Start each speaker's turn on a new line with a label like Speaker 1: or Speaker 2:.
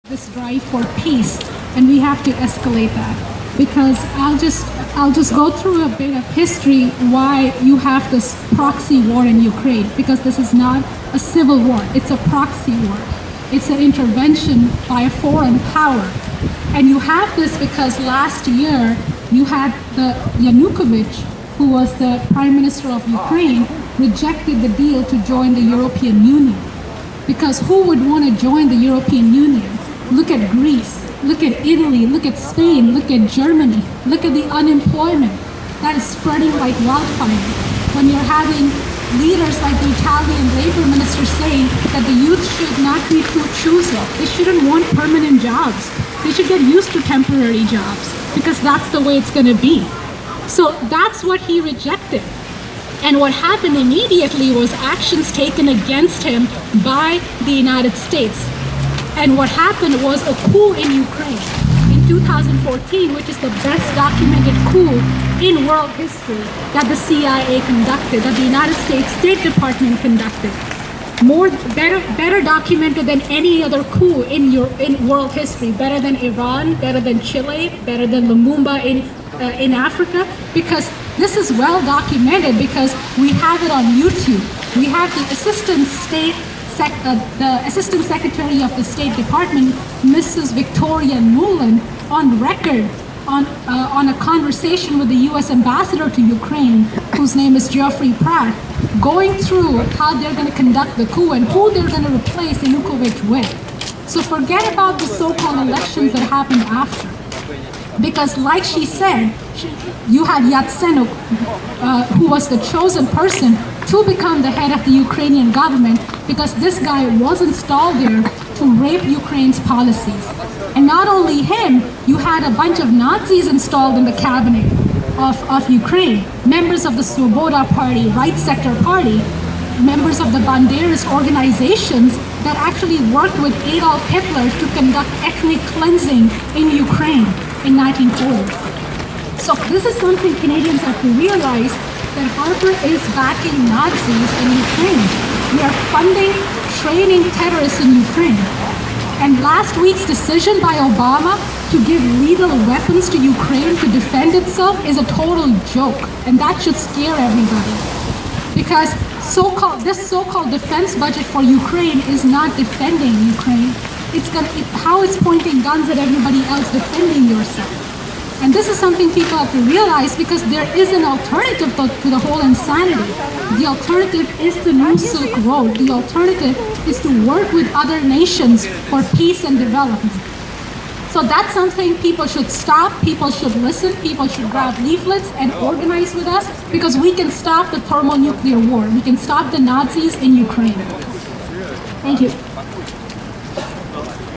Speaker 1: this drive for peace, and we have to escalate that. Because I'll just go through a bit of history why you have this proxy war in Ukraine, because this is not a civil war, it's a proxy war. It's an intervention by a foreign power. And you have this because last year you had the Yanukovych, who was the Prime Minister of Ukraine, rejected the deal to join the European Union. Because who would want to join the European Union? Look at Greece, look at Italy, look at Spain, look at Germany, look at the unemployment that is spreading like wildfire. When you're having leaders like the Italian labor minister saying that the youth should not be too choosy. They shouldn't want permanent jobs. They should get used to temporary jobs because that's the way it's going to be. So that's what he rejected. And what happened immediately was actions taken against him by the United States. And what happened was a coup in Ukraine in 2014, which is the best documented coup in world history that the CIA conducted, that the United States State Department conducted. Better documented than any other coup in world history, better than Iran, better than Chile, better than Lumumba in Africa, because this is well documented because we have it on YouTube. We have the Assistant Secretary of the State Department, Mrs. Victoria Nuland, on record on a conversation with the U.S. Ambassador to Ukraine, whose name is Geoffrey Pratt, going through how they're going to conduct the coup and who they're going to replace Yanukovych with. So forget about the so-called elections that happened after. Because like she said, you had Yatsenuk, who was the chosen person to become the head of the Ukrainian government, because this guy was installed there to rape Ukraine's policies. And not only him, you had a bunch of Nazis installed in the cabinet of Ukraine, members of the Svoboda Party, Right Sector Party, members of the Banderist organizations that actually worked with Adolf Hitler to conduct ethnic cleansing in Ukraine in 1940. So this is something Canadians have to realize, that Harper is backing Nazis in Ukraine. We are funding, training terrorists in Ukraine. And last week's decision by Obama to give lethal weapons to Ukraine to defend itself is a total joke. And that should scare everybody. Because this so-called defense budget for Ukraine is not defending Ukraine. How it's pointing guns at everybody else defending yourself. And this is something people have to realize, because there is an alternative to the whole insanity. The alternative is the New Silk Road. The alternative is to work with other nations for peace and development. So that's something people should stop, people should listen, people should grab leaflets and organize with us, because we can stop the thermonuclear war. We can stop the Nazis in Ukraine. Thank you.